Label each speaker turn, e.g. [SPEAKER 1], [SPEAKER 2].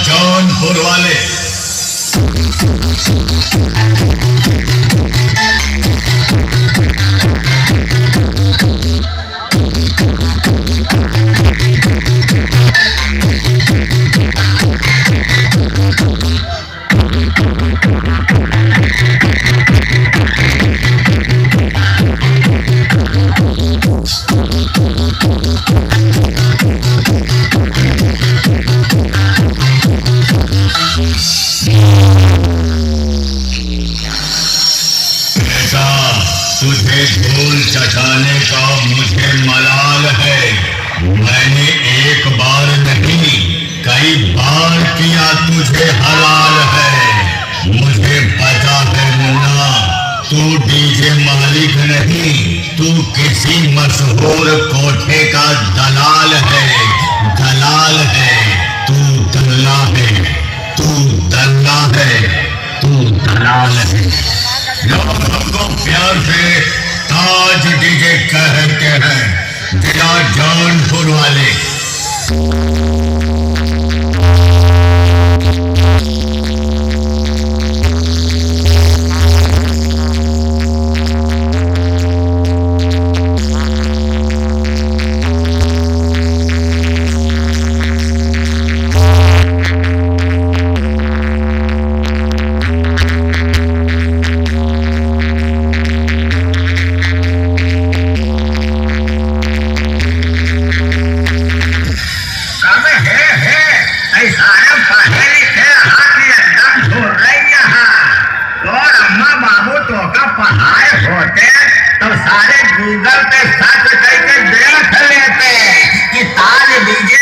[SPEAKER 1] जौनपुर वाले। तुझे धूल चटाने का मुझे मलाल है। मैंने एक बार नहीं कई बार किया तुझे हलाल है। मुझे पता है मुन्ना, तू डीजे मालिक नहीं, तू किसी मशहूर कोठे का दलाल है। दलाल है तू, दल्ला है तू, दल्ला है तू, दलाल है। लोग हमको प्यार से ताज डीजे कहते हैं, जिला जौनपुर वाले। पहाड़ होते तो सारे गूगल पे सर्च करके देख लेते कि ताज डीजे